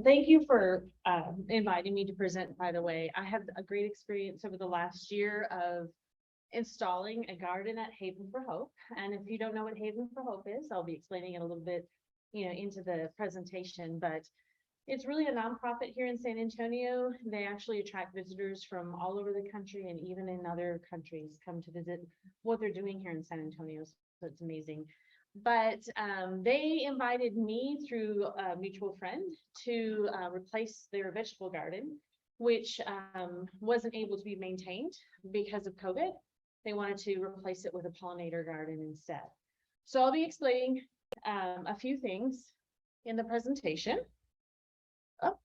Thank you for inviting me to present, by the way. I had a great experience over the last year of installing a garden at Haven for Hope. And if you don't know what Haven for Hope is, I'll be explaining it a little bit, into the presentation, but it's really a nonprofit here in San Antonio. They actually attract visitors from all over the country and even in other countries come to visit what they're doing here in San Antonio. So it's amazing. But they invited me through a mutual friend to replace their vegetable garden, which wasn't able to be maintained because of COVID. They wanted to replace it with a pollinator garden instead. So I'll be explaining a few things in the presentation. Oh,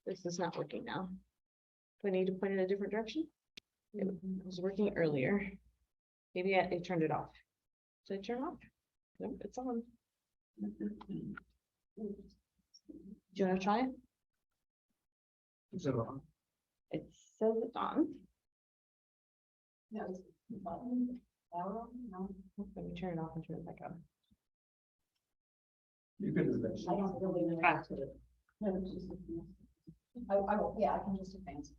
this is not working now. Do I need to point in a different direction? It was working earlier. Maybe I turned it off. Did I turn off? No, it's on. Do you want to try it? Is it on? It says it's on. No, it's button. No. Let me turn it off and turn it back on. You could do that. I don't really know how to. No, it's just. Yeah, I can just advance.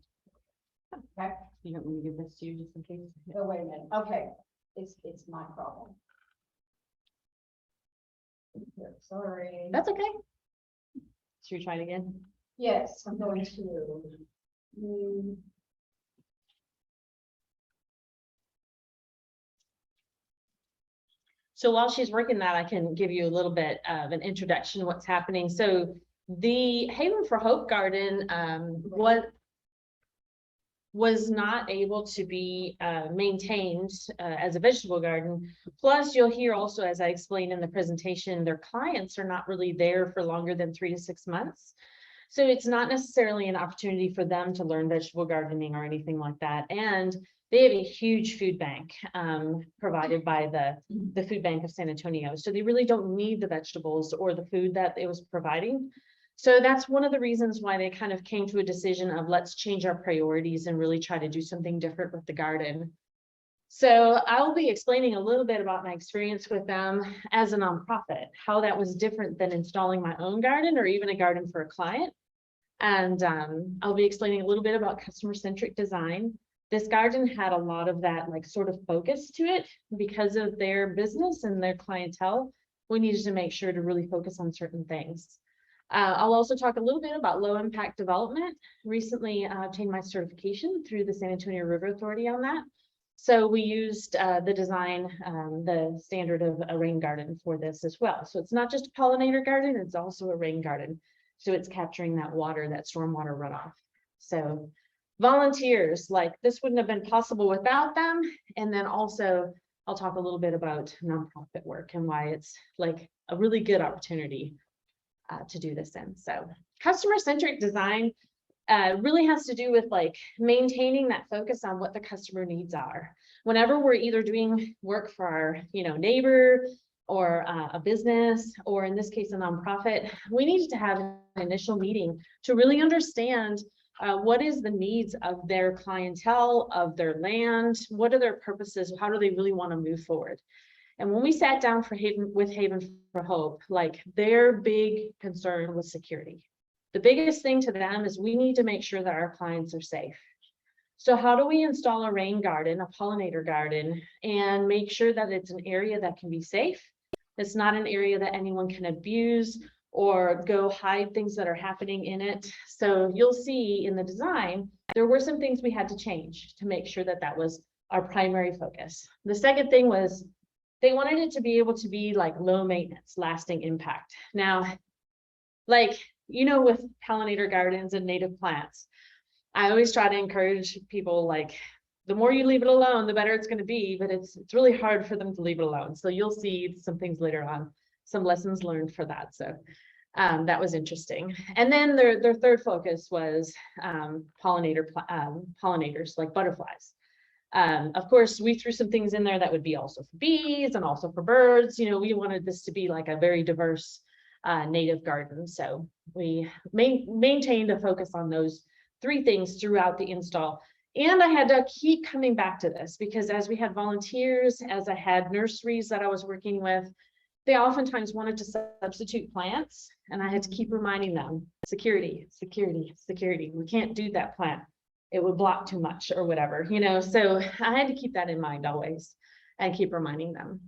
Okay. You don't want me to give this to you just in case? Oh, wait a minute. Okay. It's my problem. Sorry. That's okay. Should we try it again? Yes, I'm going to. So while she's working that, I can give you a little bit of an introduction to what's happening. So the Haven for Hope Garden was not able to be maintained as a vegetable garden. Plus, you'll hear also, as I explained in the presentation, their clients are not really there for longer than 3 to 6 months. So it's not necessarily an opportunity for them to learn vegetable gardening or anything like that. And they have a huge food bank provided by the Food Bank of San Antonio. So they really don't need the vegetables or the food that it was providing. So that's one of the reasons why they kind of came to a decision of let's change our priorities and really try to do something different with the garden. So I'll be explaining a little bit about my experience with them as a nonprofit, how that was different than installing my own garden or even a garden for a client. And I'll be explaining a little bit about customer-centric design. This garden had a lot of that sort of focus to it because of their business and their clientele. We needed to make sure to really focus on certain things. I'll also talk a little bit about low impact development. Recently obtained my certification through the San Antonio River Authority on that. So we used the design, the standard of a rain garden for this as well. So it's not just a pollinator garden, it's also a rain garden. So it's capturing that water, that stormwater runoff. So volunteers, this wouldn't have been possible without them. And then also I'll talk a little bit about nonprofit work and why it's a really good opportunity to do this in. So customer-centric design really has to do with maintaining that focus on what the customer needs are. Whenever we're either doing work for our neighbor or a business, or in this case, a nonprofit, we need to have an initial meeting to really understand what is the needs of their clientele, of their land, what are their purposes, how do they really want to move forward. And when we sat down with Haven for Hope, their big concern was security. The biggest thing to them is we need to make sure that our clients are safe. So how do we install a rain garden, a pollinator garden, and make sure that it's an area that can be safe? It's not an area that anyone can abuse or go hide things that are happening in it. So you'll see in the design, there were some things we had to change to make sure that that was our primary focus. The second thing was they wanted it to be able to be low maintenance, lasting impact. Now, with pollinator gardens and native plants, I always try to encourage people the more you leave it alone, the better it's going to be, but it's really hard for them to leave it alone. So you'll see some things later on, some lessons learned for that. So that was interesting. And then their third focus was pollinators like butterflies. Of course, we threw some things in there that would be also for bees and also for birds. We wanted this to be a very diverse native garden. So we maintained a focus on those 3 things throughout the install. And I had to keep coming back to this because as we had volunteers, as I had nurseries that I was working with, they oftentimes wanted to substitute plants, and I had to keep reminding them, security, security, security. We can't do that plant. It would block too much or whatever, you know, so I had to keep that in mind always and keep reminding them.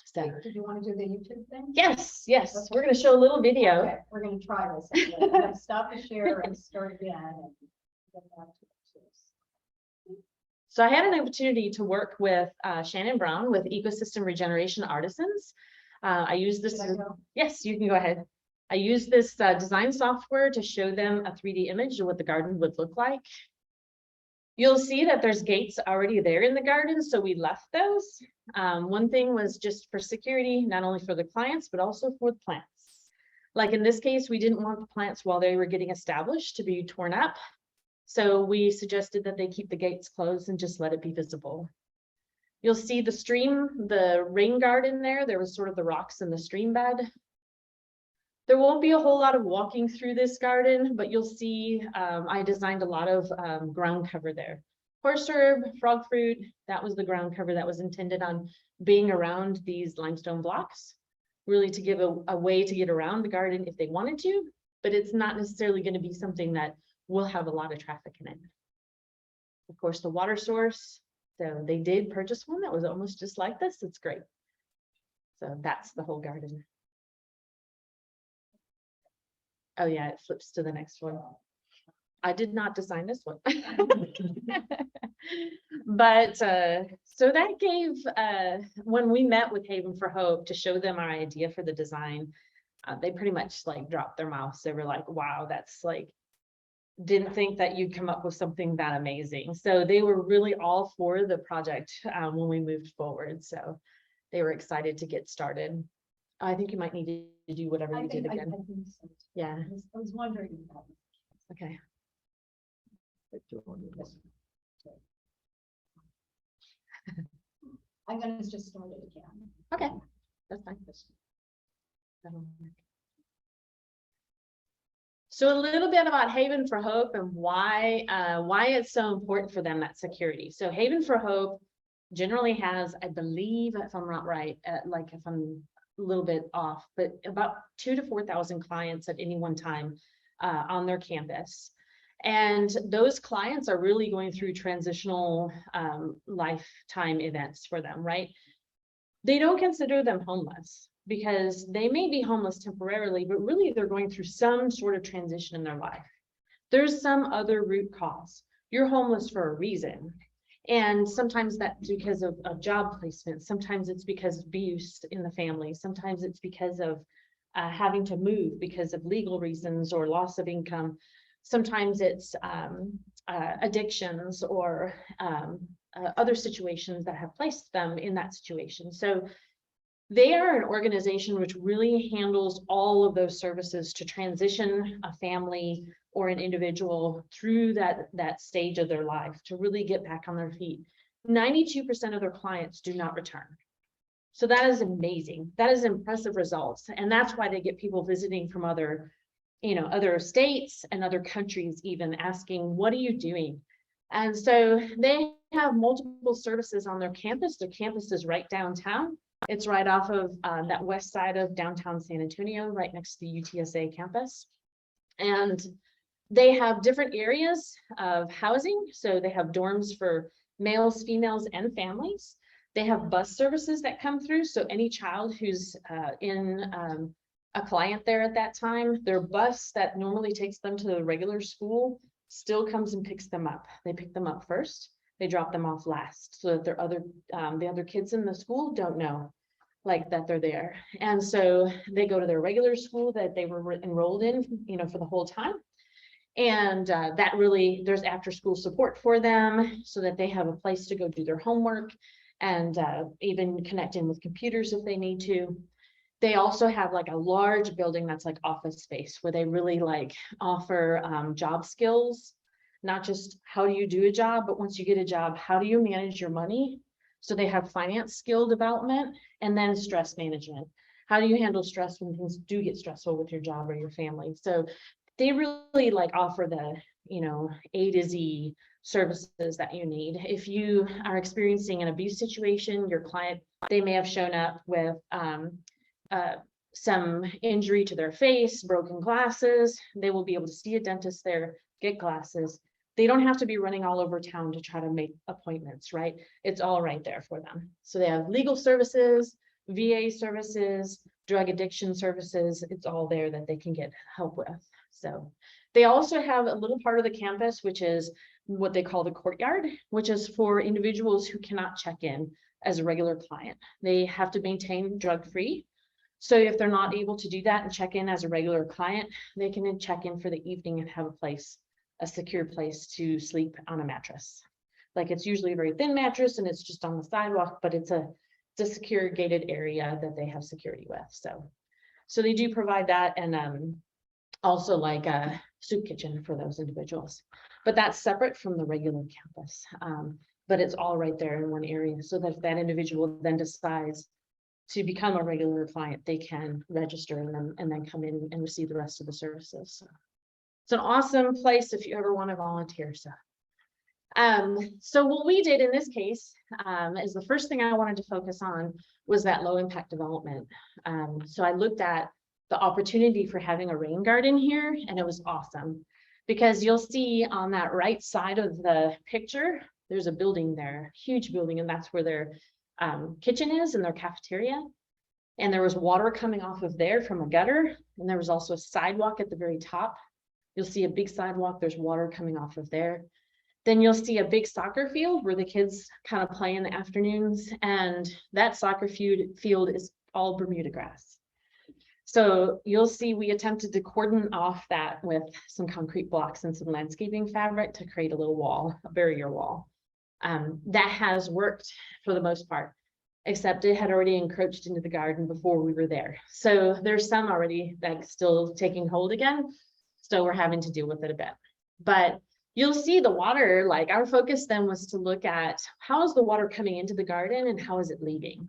So, Did you want to do the YouTube thing? yes, yes, Okay. we're going to show a little video. Okay, we're gonna try this. I'm gonna stop the share and start again. And get back to it. So I had an opportunity to work with Shannon Brown with Ecosystem Regeneration Artisans. I use this. Should I go? Yes, you can go ahead. I use this design software to show them a 3D image of what the garden would look like. You'll see that there's gates already there in the garden, so we left those. One thing was just for security, not only for the clients, but also for the plants. Like in this case, we didn't want the plants while they were getting established to be torn up. So we suggested that they keep the gates closed and just let it be visible. You'll see the stream, the rain garden there. There was sort of the rocks in the stream bed. There won't be a whole lot of walking through this garden, but you'll see I designed a lot of ground cover there. Horse herb, frog fruit, that was the ground cover that was intended on being around these limestone blocks, really to give a way to get around the garden if they wanted to, but it's not necessarily going to be something that will have a lot of traffic in it. Of course, the water source, so they did purchase one that was almost just like this. It's great. So that's the whole garden. Oh yeah, it flips to the next one. I did not design this one. But so that gave, when we met with Haven for Hope to show them our idea for the design, they pretty much like dropped their mouths. They were like, wow, that's like, didn't think that you'd come up with something that amazing. So they were really all for the project when we moved forward. So they were excited to get started. I think you might need to do whatever you did again. I think so. Yeah, I was wondering about it. okay. I'm gonna just start it again. Okay, that's fine. That'll work. So a little bit about Haven for Hope and why it's so important for them, that security. So Haven for Hope generally has, I believe, if I'm not right, like if I'm a little bit off, but about 2,000 to 4,000 clients at any one time on their campus. And those clients are really going through transitional lifetime events for them, right? They don't consider them homeless because they may be homeless temporarily, but really they're going through some sort of transition in their life. There's some other root cause. You're homeless for a reason. And sometimes that's because of job placement. Sometimes it's because of abuse in the family. Sometimes it's because of having to move because of legal reasons or loss of income. Sometimes it's addictions or other situations that have placed them in that situation. So they are an organization which really handles all of those services to transition a family or an individual through that stage of their life to really get back on their feet. 92% of their clients do not return. So that is amazing. That is impressive results. And that's why they get people visiting from other states and other countries even asking, what are you doing? And so they have multiple services on their campus. Their campus is right downtown. It's right off of that west side of downtown San Antonio, right next to the UTSA campus. And they have different areas of housing. So they have dorms for males, females, and families. They have bus services that come through. So any child who's in a client there at that time, their bus that normally takes them to the regular school still comes and picks them up. They pick them up first. They drop them off last so that the other kids in the school don't know like that they're there. And so they go to their regular school that they were enrolled in, for the whole time. And that really, there's after school support for them so that they have a place to go do their homework and even connect in with computers if they need to. They also have like a large building that's like office space where they really like offer job skills, not just how do you do a job, but once you get a job, how do you manage your money? So they have finance skill development and then stress management. How do you handle stress when things do get stressful with your job or your family? So they really like offer the, A to Z services that you need. If you are experiencing an abuse situation, your client, they may have shown up with some injury to their face, broken glasses, they will be able to see a dentist there, get glasses. They don't have to be running all over town to try to make appointments, right? It's all right there for them. So they have legal services, VA services, drug addiction services. It's all there that they can get help with. So they also have a little part of the campus, which is what they call the courtyard, which is for individuals who cannot check in as a regular client. They have to maintain drug-free. So if they're not able to do that and check in as a regular client, they can check in for the evening and have a place, a secure place to sleep on a mattress. Like it's usually a very thin mattress and it's just on the sidewalk, but it's a secure gated area that they have security with. So they do provide that, and also like a soup kitchen for those individuals. But that's separate from the regular campus. But it's all right there in one area, so that if that individual then decides to become a regular client, they can register and then come in and receive the rest of the services. So it's an awesome place if you ever want to volunteer. So what we did in this case is the first thing I wanted to focus on was that low impact development. So I looked at the opportunity for having a rain garden here, and it was awesome because you'll see on that right side of the picture, there's a building there, huge building, and that's where their kitchen is and their cafeteria. And there was water coming off of there from a gutter, and there was also a sidewalk at the very top. You'll see a big sidewalk, there's water coming off of there. Then you'll see a big soccer field where the kids kind of play in the afternoons, and that soccer field is all Bermuda grass. So you'll see we attempted to cordon off that with some concrete blocks and some landscaping fabric to create a little wall, a barrier wall. That has worked for the most part, except it had already encroached into the garden before we were there. So there's some already that's still taking hold again. So we're having to deal with it a bit. But you'll see the water, like our focus then was to look at how is the water coming into the garden and how is it leaving?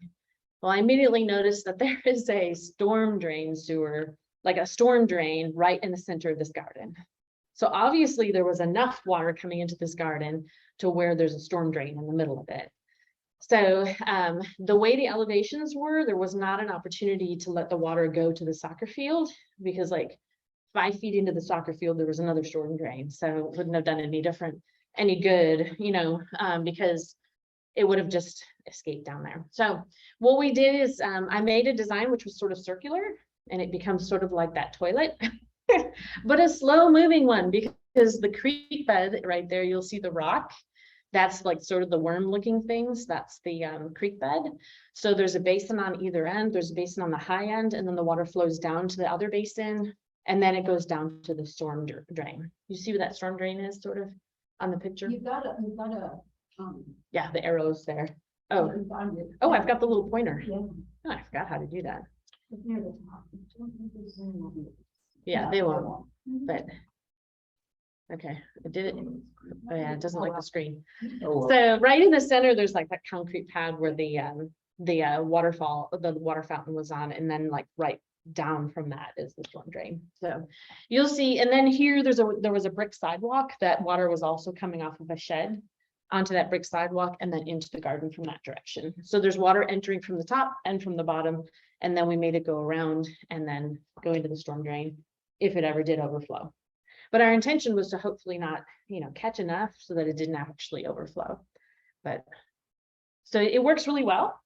Well, I immediately noticed that there is a storm drain sewer, like a storm drain right in the center of this garden. So obviously there was enough water coming into this garden to where there's a storm drain in the middle of it. So the way the elevations were, there was not an opportunity to let the water go to the soccer field, because like 5 feet into the soccer field, there was another storm drain. So it wouldn't have done any good, you know, because it would have just escaped down there. So what we did is I made a design which was sort of circular, and it becomes sort of like that toilet, but a slow moving one, because the creek bed right there, you'll see the rock. That's like sort of the worm looking things. That's the creek bed. So there's a basin on either end. There's a basin on the high end, and then the water flows down to the other basin, and then it goes down to the storm drain. You see where that storm drain is sort of on the picture? You've got a, Yeah, the arrows there. Oh, I've got the little pointer. Yeah. Oh, I forgot how to do that. It's near the top. Yeah, they won't, but okay, I did it. Oh yeah, it doesn't like the screen. Oh, well. So right in the center, there's like that concrete pad where the water fountain was on, and then like right down from that is the storm drain. So you'll see, and then here there was a brick sidewalk. That water was also coming off of a shed onto that brick sidewalk and then into the garden from that direction. So there's water entering from the top and from the bottom, and then we made it go around and then go into the storm drain if it ever did overflow. But our intention was to hopefully not, you know, catch enough so that it didn't actually overflow. But so it works really well.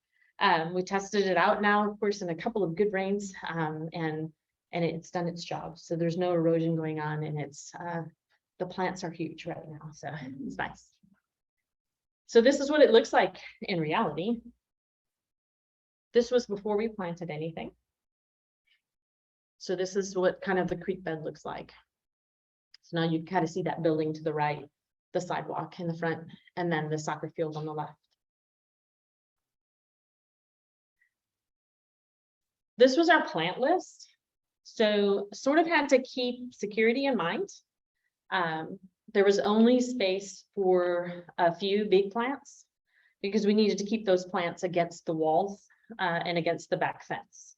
We tested it out now, of course, in a couple of good rains, and it's done its job. So there's no erosion going on, and it's the plants are huge right now, so it's nice. So this is what it looks like in reality. This was before we planted anything. So this is what kind of the creek bed looks like. So now you kind of see that building to the right, the sidewalk in the front, and then the soccer field on the left. This was our plant list. So sort of had to keep security in mind. There was only space for a few big plants because we needed to keep those plants against the walls and against the back fence.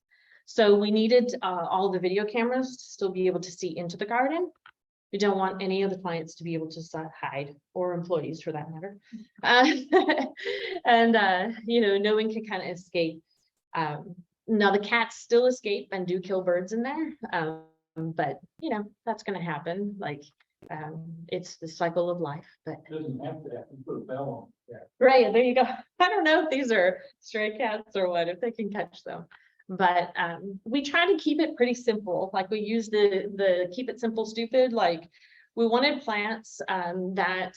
So we needed all the video cameras to still be able to see into the garden. We don't want any of the clients to be able to hide, or employees for that matter. And you know, no one can kind of escape Now the cats still escape and do kill birds in there, but you know, that's gonna happen, like, it's the cycle of life, but. Doesn't have to put a bell on. Yeah. Right, there you go. I don't know if these are stray cats or what, if they can catch them. But we try to keep it pretty simple, like we use the keep it simple stupid, like we wanted plants that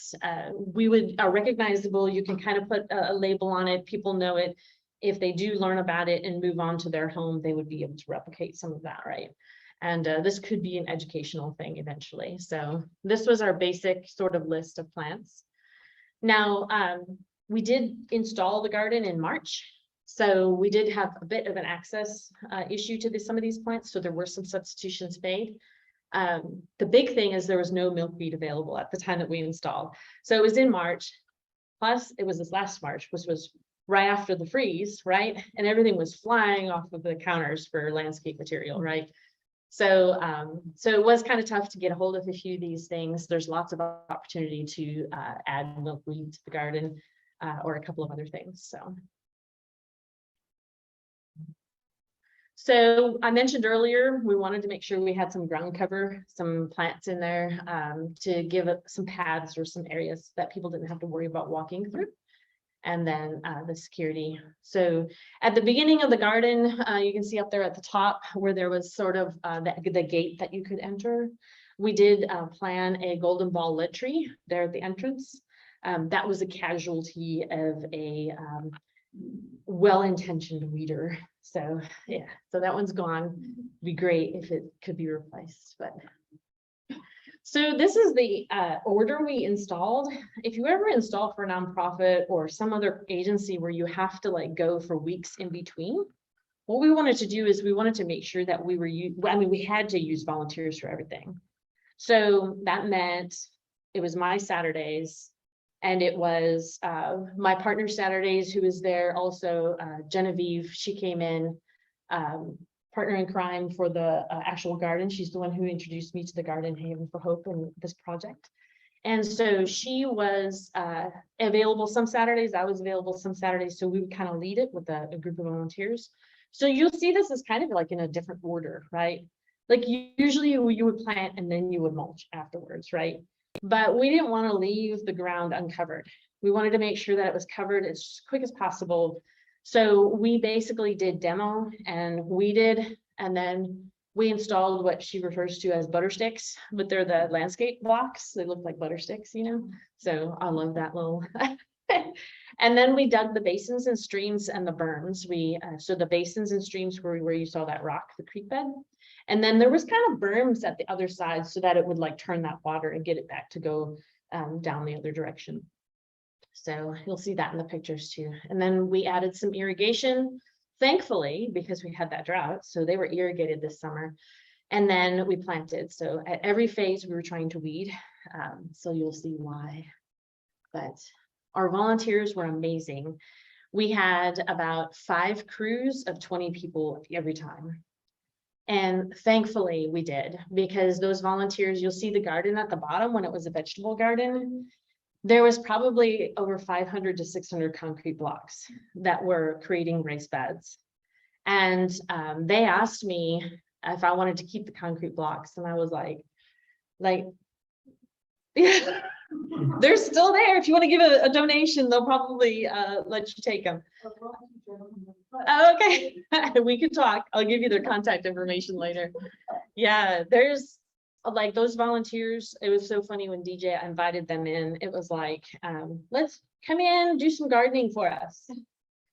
we would are recognizable. You can kind of put a label on it, people know it. If they do learn about it and move on to their home, they would be able to replicate some of that, right? And this could be an educational thing eventually. So this was our basic sort of list of plants. Now, we did install the garden in March, so we did have a bit of an access issue to some of these plants, so there were some substitutions made. The big thing is there was no milkweed available at the time that we installed. So it was in March, plus it was this last March, which was right after the freeze, right? And everything was flying off of the counters for landscape material, right? So, so it was kind of tough to get a hold of a few of these things. There's lots of opportunity to add milkweed to the garden or a couple of other things. So I mentioned earlier, we wanted to make sure we had some ground cover, some plants in there to give it some paths or some areas that people didn't have to worry about walking through. And then the security. So at the beginning of the garden, you can see up there at the top where there was sort of the gate that you could enter. We did plan a golden ball lead tree there at the entrance. That was a casualty of a well-intentioned weeder. So yeah, so that one's gone. Be great if it could be replaced, but. So this is the order we installed. If you ever install for a nonprofit or some other agency where you have to like go for weeks in between, what we wanted to do is we wanted to make sure that we were, we had to use volunteers for everything. So that meant it was my Saturdays and it was my partner Saturdays who was there also, Genevieve, she came in, partner in crime for the actual garden. She's the one who introduced me to the Garden Haven for Hope and this project. And so she was available some Saturdays, I was available some Saturdays. So we would kind of lead it with a group of volunteers. So you'll see this is kind of like in a different order, right? Like usually you would plant and then you would mulch afterwards, right? But we didn't want to leave the ground uncovered. We wanted to make sure that it was covered as quick as possible. So we basically did demo and weeded, and then we installed what she refers to as butter sticks, but they're the landscape blocks. They look like butter sticks, you know? So I love that little. And then we dug the basins and streams and the berms. So the basins and streams were where you saw that rock, the creek bed. And then there was kind of berms at the other side so that it would like turn that water and get it back to go down the other direction. So you'll see that in the pictures too. And then we added some irrigation, thankfully, because we had that drought. So they were irrigated this summer. And then we planted. So at every phase we were trying to weed. So you'll see why. But our volunteers were amazing. We had about 5 crews of 20 people every time. And thankfully we did, because those volunteers, you'll see the garden at the bottom when it was a vegetable garden. There was probably over 500 to 600 concrete blocks that were creating raised beds. And they asked me if I wanted to keep the concrete blocks. And I was like, they're still there. If you want to give a donation, they'll probably let you take them. Oh, okay, we can talk. I'll give you their contact information later. Yeah, there's like those volunteers. It was so funny when DJ invited them in. It was like, let's come in, do some gardening for us.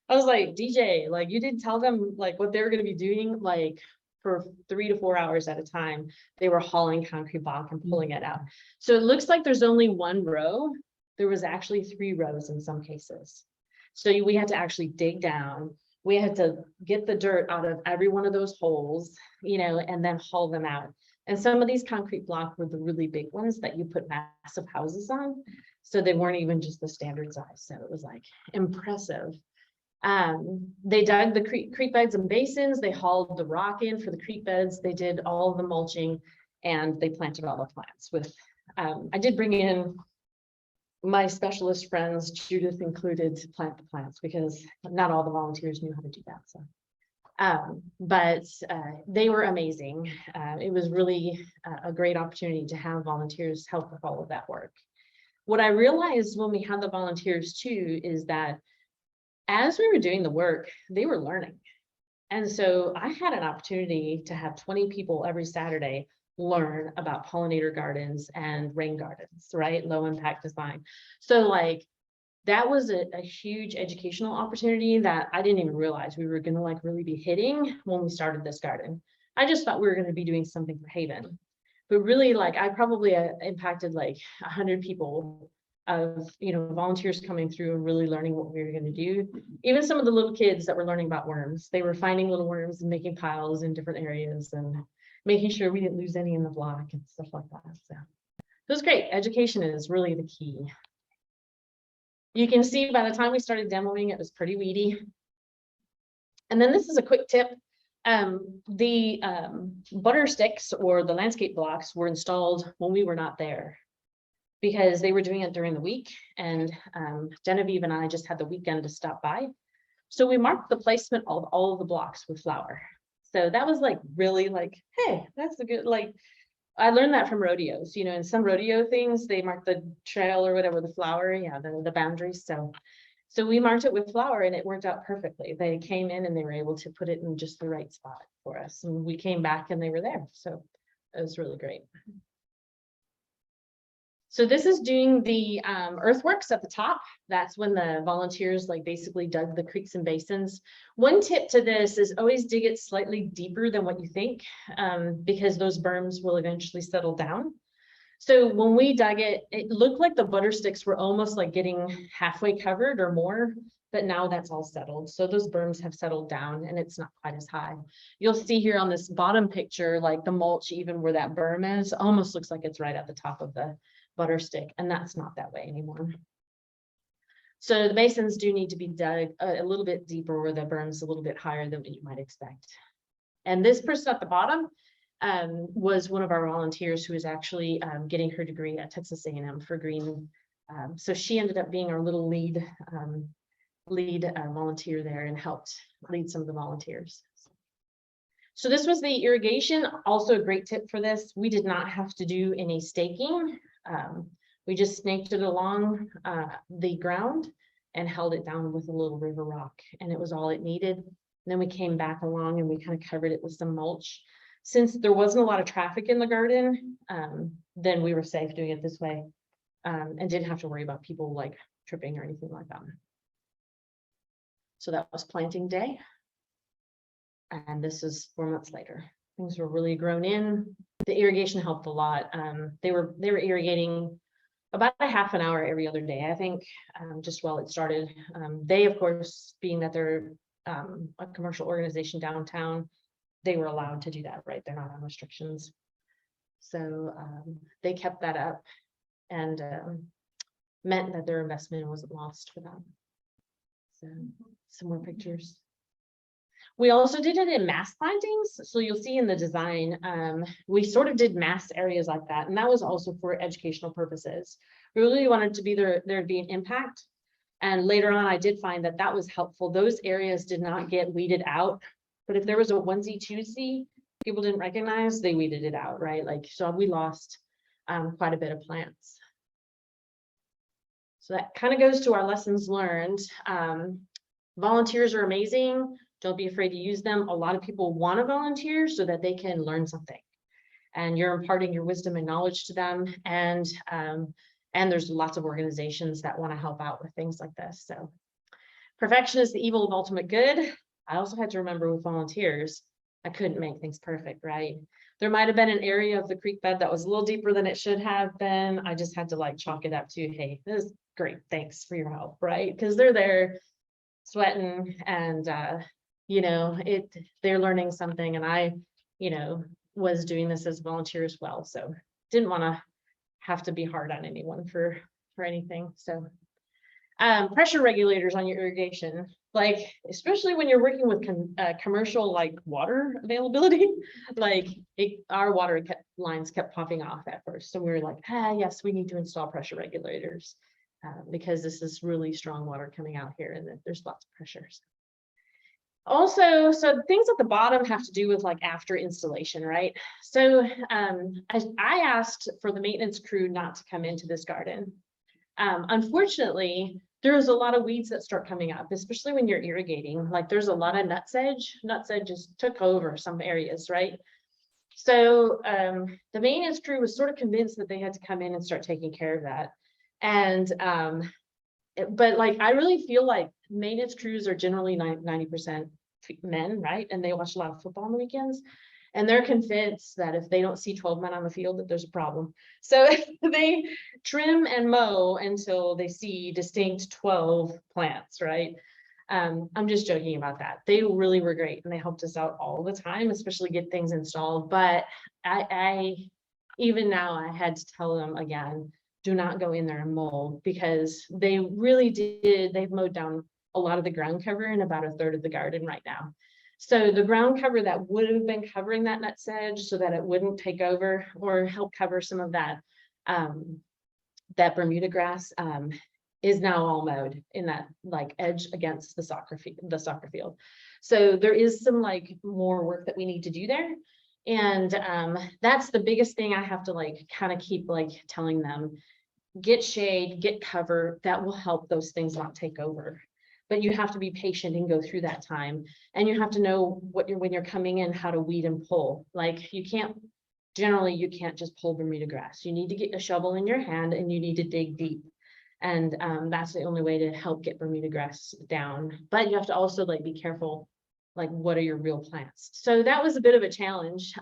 I was like, DJ, like you didn't tell them like what they were going to be doing, like for 3 to 4 hours at a time. They were hauling concrete block and pulling it out. So it looks like there's only 1 row. There was actually 3 rows in some cases. So we had to actually dig down. We had to get the dirt out of every one of those holes, you know, and then haul them out. And some of these concrete blocks were the really big ones that you put massive houses on. So they weren't even just the standard size. So it was like impressive. They dug the creek beds and basins. They hauled the rock in for the creek beds. They did all the mulching and they planted all the plants with, I did bring in my specialist friends, Judith included, to plant the plants because not all the volunteers knew how to do that. So But they were amazing. It was really a great opportunity to have volunteers help with all of that work. What I realized when we had the volunteers too, is that as we were doing the work, they were learning. And so I had an opportunity to have 20 people every Saturday learn about pollinator gardens and rain gardens, right? Low impact design. So like, that was a huge educational opportunity that I didn't even realize we were going to like really be hitting when we started this garden. I just thought we were going to be doing something for Haven, but really like I probably impacted like 100 people of, you know, volunteers coming through and really learning what we were going to do. Even some of the little kids that were learning about worms, they were finding little worms and making piles in different areas and making sure we didn't lose any in the block and stuff like that. So it was great. Education is really the key. You can see by the time we started demoing, it was pretty weedy. And then this is a quick tip. The butter sticks or the landscape blocks were installed when we were not there because they were doing it during the week. And Genevieve and I just had the weekend to stop by. So we marked the placement of all of the blocks with flour. So that was like really like, hey, that's a good, like, I learned that from rodeos, you know, in some rodeo things, they mark the trail or whatever, the flower, yeah, the boundaries. So we marked it with flour and it worked out perfectly. They came in and they were able to put it in just the right spot for us. And we came back and they were there. So it was really great. So this is doing the earthworks at the top. That's when the volunteers like basically dug the creeks and basins. One tip to this is always dig it slightly deeper than what you think, because those berms will eventually settle down. So when we dug it, it looked like the butter sticks were almost like getting halfway covered or more, but now that's all settled. So those berms have settled down and it's not quite as high. You'll see here on this bottom picture, like the mulch, even where that berm is, almost looks like it's right at the top of the butter stick, and that's not that way anymore. So the basins do need to be dug a little bit deeper where the berm's a little bit higher than what you might expect. And this person at the bottom was one of our volunteers who was actually getting her degree at Texas A&M for green. So she ended up being our little lead volunteer there and helped lead some of the volunteers. So this was the irrigation. Also a great tip for this. We did not have to do any staking. We just snaked it along the ground and held it down with a little river rock, and it was all it needed. And then we came back along and we kind of covered it with some mulch. Since there wasn't a lot of traffic in the garden, then we were safe doing it this way, and didn't have to worry about people like tripping or anything like that. So that was planting day. And this is 4 months later. Things were really grown in. The irrigation helped a lot. They were irrigating about a half an hour every other day, I think, just while it started. They, of course, being that they're a commercial organization downtown, they were allowed to do that, right? They're not on restrictions. So they kept that up and meant that their investment wasn't lost for them. So some more pictures. We also did it in mass plantings. So you'll see in the design, we sort of did mass areas like that. And that was also for educational purposes. We really wanted to be there'd be an impact. And later on, I did find that that was helpful. Those areas did not get weeded out. But if there was a onesie, twosie, people didn't recognize, they weeded it out, right? Like, so we lost quite a bit of plants. So that kind of goes to our lessons learned. Volunteers are amazing. Don't be afraid to use them. A lot of people want to volunteer so that they can learn something. And you're imparting your wisdom and knowledge to them. And there's lots of organizations that want to help out with things like this. So perfection is the evil of ultimate good. I also had to remember with volunteers, I couldn't make things perfect, right? There might have been an area of the creek bed that was a little deeper than it should have been. I just had to like chalk it up to, hey, this is great. Thanks for your help, right? Because they're there sweating and you know, they're learning something, and I, you know, was doing this as a volunteer as well. So didn't want to have to be hard on anyone for anything. So pressure regulators on your irrigation, like, especially when you're working with commercial like water availability, like our water lines kept popping off at first. So we were like, yes, we need to install pressure regulators because this is really strong water coming out here and there's lots of pressures. Also, so things at the bottom have to do with like after installation, right? So I asked for the maintenance crew not to come into this garden. Unfortunately, there's a lot of weeds that start coming up, especially when you're irrigating. Like there's a lot of nutsedge. Nutsedge just took over some areas, right? So the maintenance crew was sort of convinced that they had to come in and start taking care of that. And but like I really feel like maintenance crews are generally 90% men, right? And they watch a lot of football on the weekends. And they're convinced that if they don't see 12 men on the field, that there's a problem. So they trim and mow until they see distinct 12 plants, right? I'm just joking about that. They really were great and they helped us out all the time, especially get things installed. But I even now I had to tell them again, do not go in there and mow, because they really did. They've mowed down a lot of the ground cover in about a third of the garden right now. So the ground cover that would have been covering that nutsedge so that it wouldn't take over or help cover some of that that Bermuda grass is now all mowed in that like edge against the soccer field. So there is some like more work that we need to do there. And that's the biggest thing I have to like kind of keep like telling them, get shade, get cover, that will help those things not take over. But you have to be patient and go through that time. And you have to know what when you're coming in, how to weed and pull. Like you can't just pull Bermuda grass. You need to get a shovel in your hand and you need to dig deep. And that's the only way to help get Bermuda grass down. But you have to also like be careful, like what are your real plants? So that was a bit of a challenge.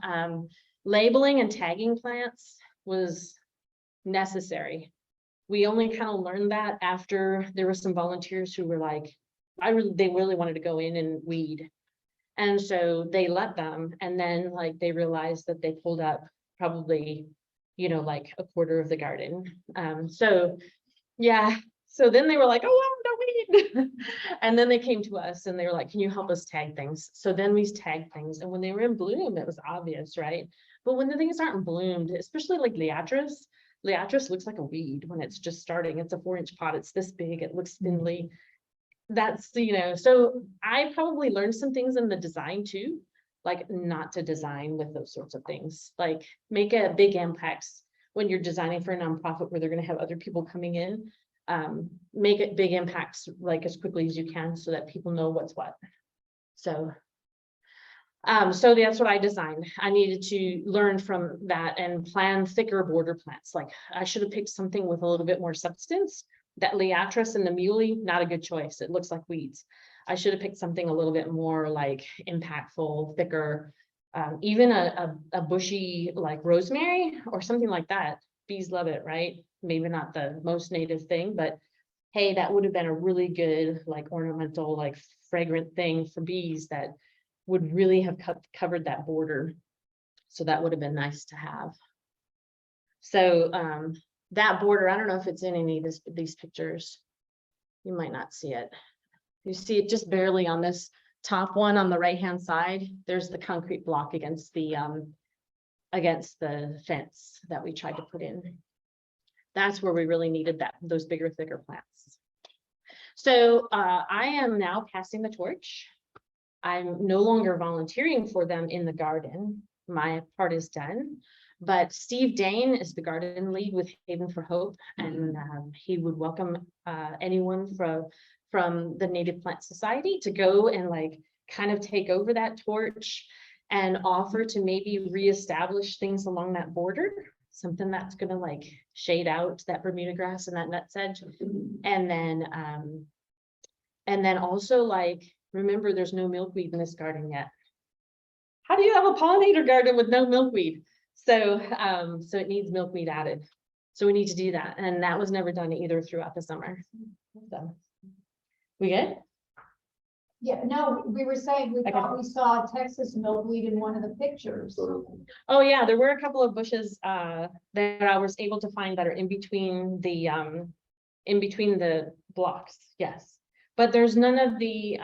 Labeling and tagging plants was necessary. We only kind of learned that after there were some volunteers who were like, they really wanted to go in and weed. And so they let them, and then like they realized that they pulled up probably, you know, like a quarter of the garden. So yeah, so then they were like, oh, no weed. And then they came to us and they were like, can you help us tag things? So then we tagged things, and when they were in bloom, it was obvious, right? But when the things aren't bloomed, especially like Liatris looks like a weed when it's just starting. It's a 4-inch pot. It's this big. It looks spindly. That's, you know, so I probably learned some things in the design too, like not to design with those sorts of things, like make a big impact when you're designing for a nonprofit where they're going to have other people coming in. Make it big impacts like as quickly as you can so that people know what's what. So so that's what I designed. I needed to learn from that and plan thicker border plants. Like I should have picked something with a little bit more substance. That Liatris and the muley, not a good choice. It looks like weeds. I should have picked something a little bit more like impactful, thicker, even a bushy like rosemary or something like that. Bees love it, right? Maybe not the most native thing, but hey, that would have been a really good like ornamental, like fragrant thing for bees that would really have covered that border. So that would have been nice to have. So that border, I don't know if it's in any of these pictures. You might not see it. You see it just barely on this top one on the right hand side. There's the concrete block against the fence that we tried to put in. That's where we really needed those bigger, thicker plants. So I am now passing the torch. I'm no longer volunteering for them in the garden. My part is done. But Steve Dane is the garden lead with Haven for Hope, and he would welcome anyone from the Native Plant Society to go and like kind of take over that torch and offer to maybe reestablish things along that border, something that's going to like shade out that Bermuda grass and that nutsedge. And then also like, remember there's no milkweed in this garden yet. How do you have a pollinator garden with no milkweed? So so it needs milkweed added. So we need to do that. And that was never done either throughout the summer. So we good? Yeah, no, we were saying, we thought we saw Texas milkweed in one of the pictures. Oh yeah, there were a couple of bushes that I was able to find that are in between the blocks, yes. But there's none of the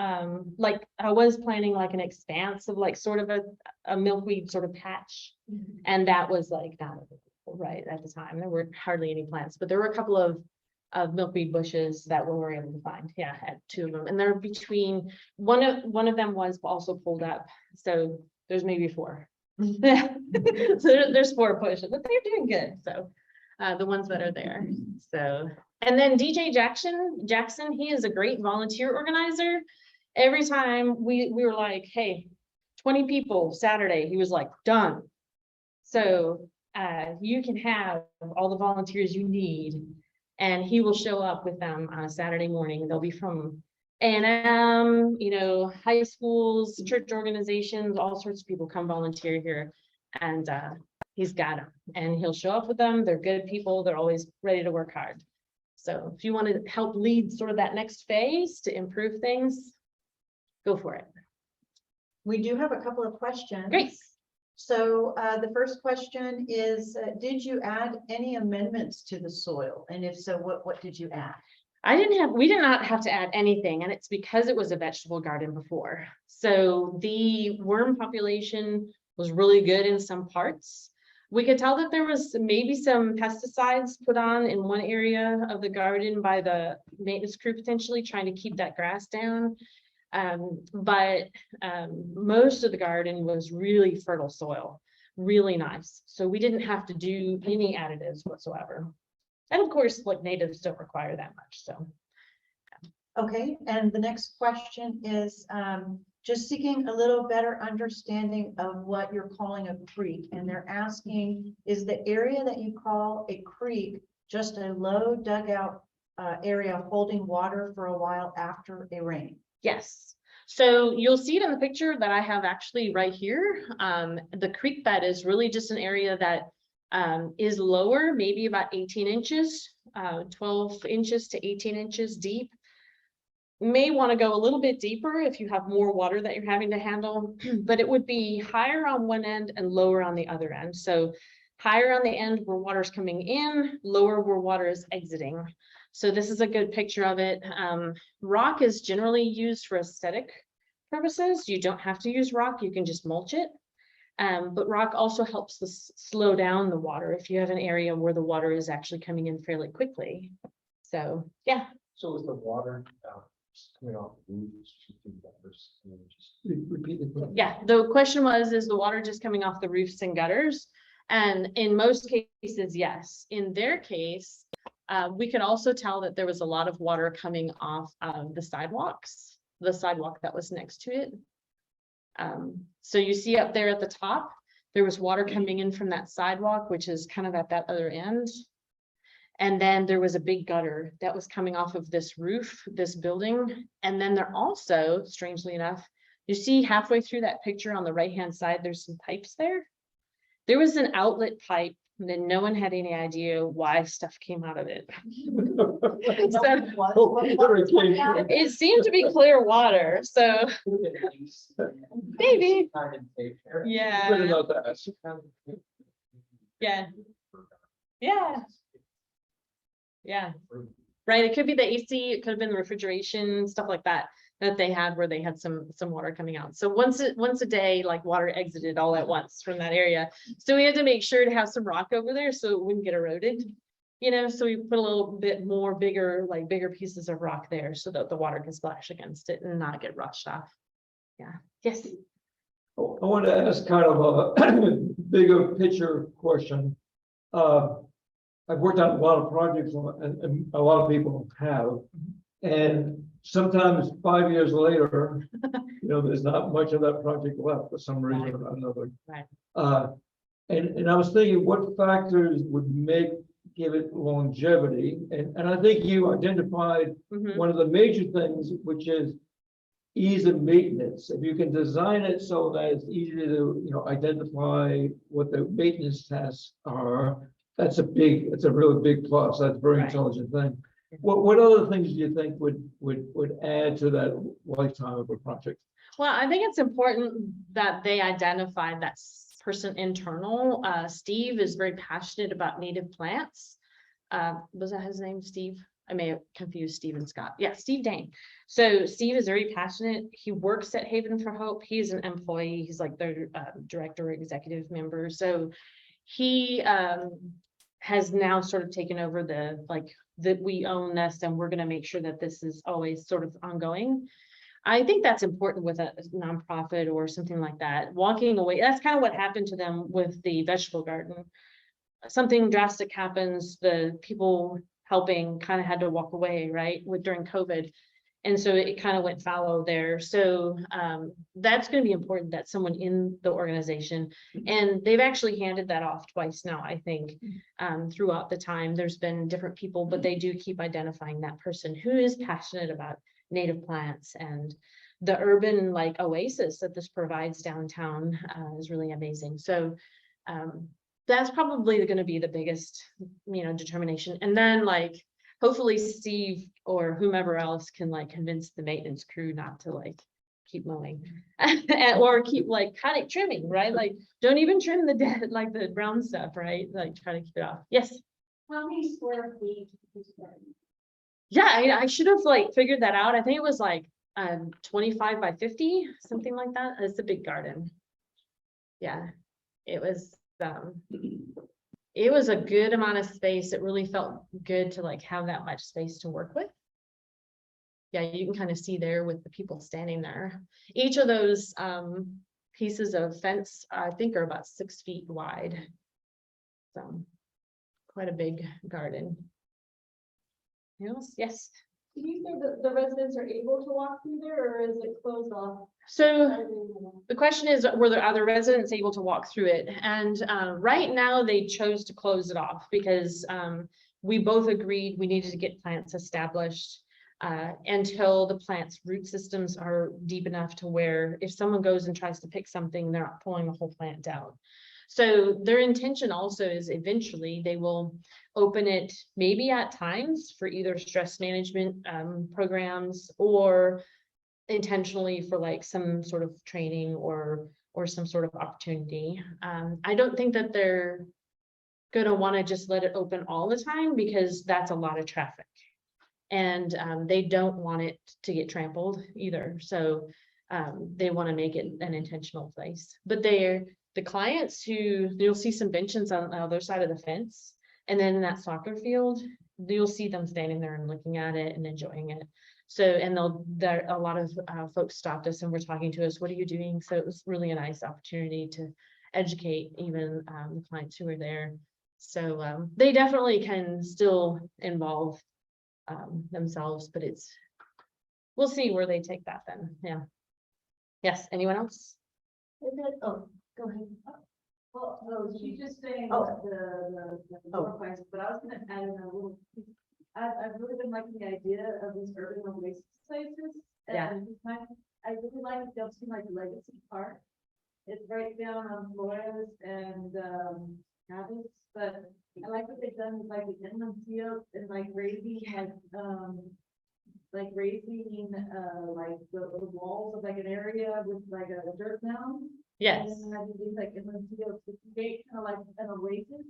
like I was planning like an expanse of like sort of a milkweed sort of patch. And that was like not right at the time. There weren't hardly any plants, but there were a couple of of milkweed bushes that we were able to find. Yeah, at 2 of them, and they're between one of them was also pulled up, so there's maybe 4. So there's 4 bushes, but they're doing good. So the ones that are there. So, and then DJ Jackson, he is a great volunteer organizer. Every time we were like, hey, 20 people Saturday, he was like, done. So you can have all the volunteers you need, and he will show up with them on a Saturday morning. They'll be from A&M, you know, high schools, church organizations, all sorts of people come volunteer here, and he's got them, and he'll show up with them. They're good people. They're always ready to work hard. So if you want to help lead sort of that next phase to improve things, go for it. We do have a couple of questions. Great. So the first question is, did you add any amendments to the soil? And if so, what did you add? We did not have to add anything, and it's because it was a vegetable garden before. So the worm population was really good in some parts. We could tell that there was maybe some pesticides put on in one area of the garden by the maintenance crew, potentially trying to keep that grass down. But most of the garden was really fertile soil, really nice. So we didn't have to do any additives whatsoever. And of course, like natives don't require that much, so. Okay, and the next question is just seeking a little better understanding of what you're calling a creek. And they're asking, is the area that you call a creek just a low dugout area holding water for a while after a rain? Yes, so you'll see it in the picture that I have actually right here. The creek bed is really just an area that is lower, maybe about 18 inches, 12 inches to 18 inches deep. May want to go a little bit deeper if you have more water that you're having to handle, but it would be higher on one end and lower on the other end. So higher on the end where water's coming in, lower where water is exiting. So this is a good picture of it. Rock is generally used for aesthetic purposes. You don't have to use rock, you can just mulch it. But rock also helps to slow down the water if you have an area where the water is actually coming in fairly quickly. So, yeah. So is the water coming off the roof? Just repeat the question. Yeah, the question was, is the water just coming off the roofs and gutters? And in most cases, yes. In their case, we could also tell that there was a lot of water coming off of the sidewalk that was next to it. So you see up there at the top, there was water coming in from that sidewalk, which is kind of at that other end. And then there was a big gutter that was coming off of this roof, this building. And then there also, strangely enough, you see halfway through that picture on the right-hand side, there's some pipes there. There was an outlet pipe, and then no one had any idea why stuff came out of it. It seemed to be clear water, so maybe. Yeah. Yeah. Yeah. Yeah. Right. It could be the AC, it could have been the refrigeration, stuff like that they had where they had some water coming out. So once a day, like water exited all at once from that area. So we had to make sure to have some rock over there so it wouldn't get eroded. You know, so we put a little bit more bigger pieces of rock there so that the water can splash against it and not get rushed off. Yeah. Yes. I want to ask kind of a bigger picture question. I've worked on a lot of projects and a lot of people have, and sometimes 5 years later, you know, there's not much of that project left for some reason or another. Right. And I was thinking what factors would give it longevity, and I think you identified one of the major things, which is ease of maintenance. If you can design it so that it's easy to, you know, identify what the maintenance tasks are, it's a really big plus. That's a very intelligent thing. What other things do you think would add to that lifetime of a project? Well, I think it's important that they identify that person internal. Steve is very passionate about native plants. Was that his name, Steve? I may have confused Steve and Scott. Yeah, Steve Dane. So Steve is very passionate. He works at Haven for Hope. He's an employee. He's like their director, executive member. So he has now sort of taken over the, like, that we own this and we're gonna make sure that this is always sort of ongoing. I think that's important with a nonprofit or something like that, walking away. That's kind of what happened to them with the vegetable garden. Something drastic happens, the people helping kind of had to walk away, right, with during COVID. And so it kind of went fallow there. So that's going to be important that someone in the organization, and they've actually handed that off twice now, I think, throughout the time. There's been different people, but they do keep identifying that person who is passionate about native plants, and the urban like oasis that this provides downtown is really amazing. So that's probably going to be the biggest, determination. And then like, hopefully Steve or whomever else can like convince the maintenance crew not to like keep mowing or keep like trimming, right? Like, don't even trim the dead, like the brown stuff, right? Like, try to keep it off. Yes. How many square feet is this garden? Yeah, I should have like figured that out. I think it was like 25 by 50, something like that. It's a big garden. Yeah, it was a good amount of space. It really felt good to like have that much space to work with. Yeah, you can kind of see there with the people standing there. Each of those pieces of fence, I think, are about 6 feet wide. So quite a big garden. Yes. Did you say that the residents are able to walk through there, or is it closed off? So the question is, were there other residents able to walk through it? And right now they chose to close it off because we both agreed we needed to get plants established until the plant's root systems are deep enough to where if someone goes and tries to pick something, they're not pulling the whole plant down. So their intention also is eventually they will open it maybe at times for either stress management programs or intentionally for like some sort of training or some sort of opportunity. I don't think that they're gonna want to just let it open all the time because that's a lot of traffic. And they don't want it to get trampled either. So they want to make it an intentional place. But the clients who, you'll see some benches on the other side of the fence. And then in that soccer field, you'll see them standing there and looking at it and enjoying it. So, and a lot of folks stopped us and were talking to us, what are you doing? So it was really a nice opportunity to educate even the clients who were there. So they definitely can still involve themselves, but we'll see where they take that then. Yeah. Yes, anyone else? Oh, go ahead. Well, no, she's just saying Oh. the price, but I was gonna add in a little. I've really been liking the idea of these urban oasis places. Yeah. And I really like it. They'll see like Legacy Park. It's right down on Flores and Habits, but I like what they've done with like the inland field and like raising like the walls of like an area with like a dirt mound. Yes, And then I do like inland fields to create kind of like an oasis.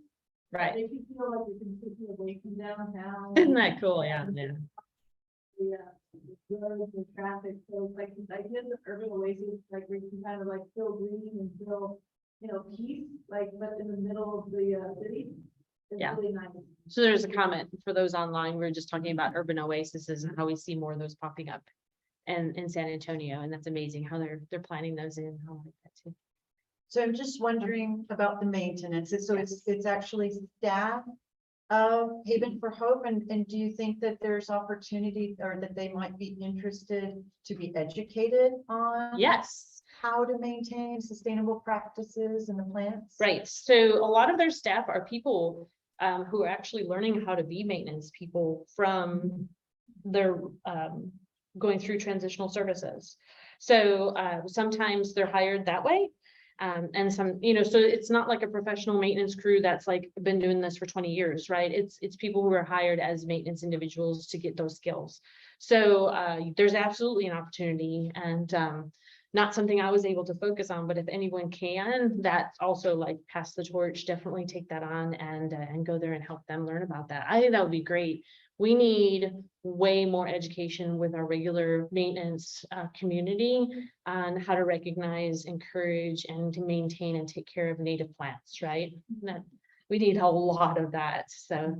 right. Make you feel like you can take you away from downtown. Isn't that cool? Yeah. Yeah. The roads and traffic, so it's like this idea of urban oasis, like where you can kind of like feel green and feel, peace, like, but in the middle of the city. It's Yeah. really nice. So there's a comment for those online. We're just talking about urban oases and how we see more of those popping up in San Antonio. And that's amazing how they're planning those in. I like that too. So I'm just wondering about the maintenance. So it's actually staff of Haven for Hope, and do you think that there's opportunity or that they might be interested to be educated on Yes. how to maintain sustainable practices in the plants? Right. So a lot of their staff are people who are actually learning how to be maintenance people from their going through transitional services. So sometimes they're hired that way. And some, so it's not like a professional maintenance crew that's like been doing this for 20 years, right? It's people who are hired as maintenance individuals to get those skills. So there's absolutely an opportunity, and not something I was able to focus on, but if anyone can, that's also like pass the torch, definitely take that on and go there and help them learn about that. I think that would be great. We need way more education with our regular maintenance community on how to recognize, encourage, and to maintain and take care of native plants, right? we need a lot of that. So,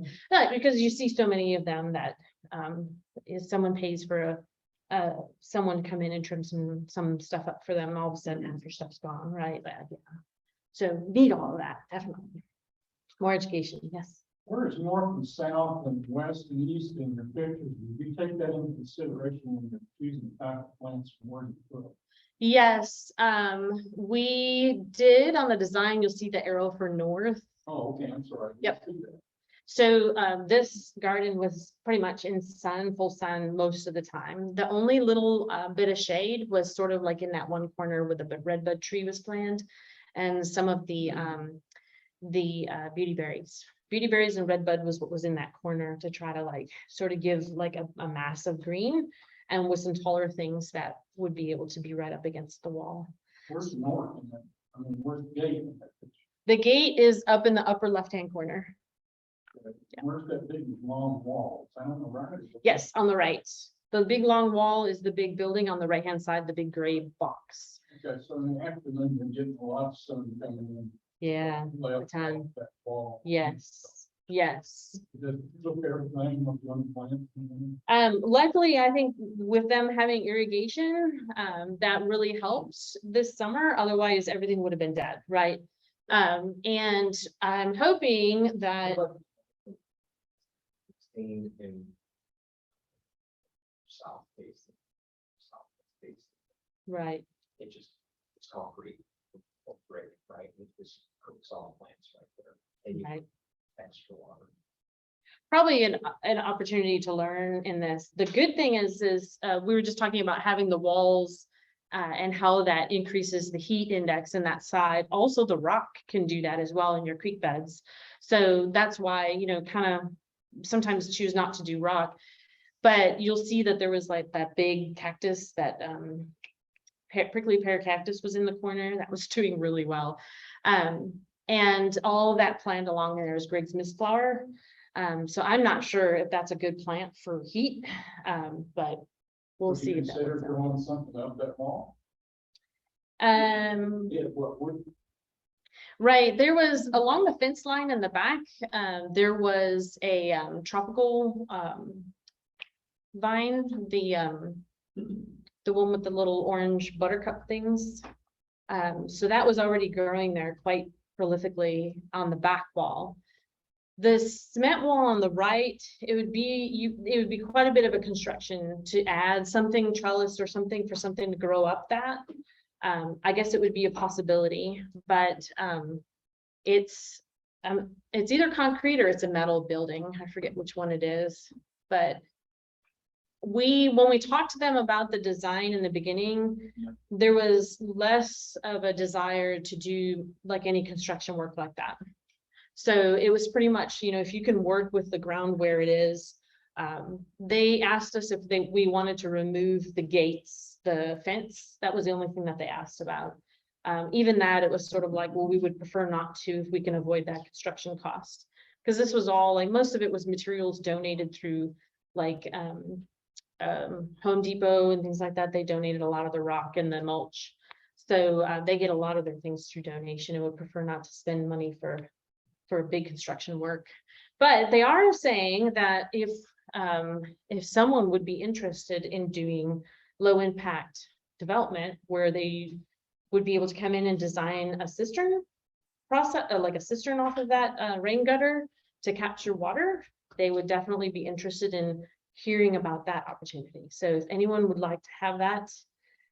because you see so many of them that, if someone pays for someone to come in and trim some stuff up for them, all of a sudden half your stuff's gone, right? But, yeah. So need all of that, definitely. More education, yes. Where is north and south and west and east in your pictures? Do you take that into consideration when you're choosing the type of plants from where you put them? Yes, we did on the design, you'll see the arrow for north. Oh, okay, I'm sorry. Yep. So this garden was pretty much in sun, full sun most of the time. The only little bit of shade was sort of like in that one corner where the redbud tree was planted, and some of the beauty berries. Beauty berries and redbud was what was in that corner to try to like sort of give like a mass of green, and with some taller things that would be able to be right up against the wall. Where's north in that? I mean, where's the gate in that picture? The gate is up in the upper left-hand corner. Where's that big long wall? Is that on the right? Yes, on the right. The big long wall is the big building. On the right-hand side, the big gray box. Okay, so in the afternoon, you're getting a lot of sun coming in. Yeah, lay up a ton. That wall. Yes, yes. Does it look everything with young plants? Luckily, I think with them having irrigation, that really helps this summer. Otherwise, everything would have been dead, right? And I'm hoping that, In south facing, south facing, right, it's concrete, brick, right? It's all plants right there. And you right. extra water. Probably an opportunity to learn in this. The good thing is we were just talking about having the walls and how that increases the heat index in that side. Also, the rock can do that as well in your creek beds. So that's why, you know, kind of sometimes choose not to do rock. But you'll see that there was like that big cactus, that prickly pear cactus was in the corner that was doing really well. And all that plant along there is Griggs mistflower. So I'm not sure if that's a good plant for heat, but we'll Would you see. If that consider works out. growing something up that wall? Yeah, what would? Right, there was along the fence line in the back, there was a tropical vine, the one with the little orange buttercup things. So that was already growing there quite prolifically on the back wall. The cement wall on the right, it would be quite a bit of a construction to add something trellis or something for something to grow up that. I guess it would be a possibility, but it's either concrete or it's a metal building. I forget which one it is, but when we talked to them about the design in the beginning, there was less of a desire to do like any construction work like that. So it was pretty much, you know, if you can work with the ground where it is. They asked us if we wanted to remove the gates, the fence. That was the only thing that they asked about. Even that, it was sort of like, well, we would prefer not to if we can avoid that construction cost. Because this was all like, most of it was materials donated through like Home Depot and things like that. They donated a lot of the rock and the mulch. So they get a lot of their things through donation and would prefer not to spend money for big construction work. But they are saying that if someone would be interested in doing low impact development where they would be able to come in and design a cistern process, like a cistern off of that rain gutter to capture water, they would definitely be interested in hearing about that opportunity. So if anyone would like to have that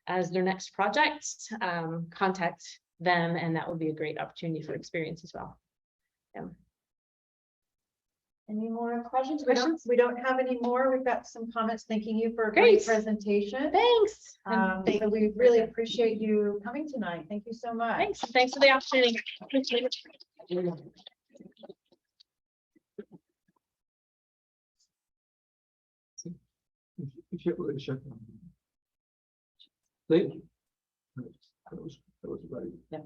as their next project, contact them, and that would be a great opportunity for experience as well. Yeah. Any more questions? Questions? We don't have any more. We've got some comments thanking you for a great Great. presentation. Thanks. So we really appreciate you coming tonight. Thank you so much. Thanks for the opportunity. Appreciate it. Thank you. That was right. Yeah.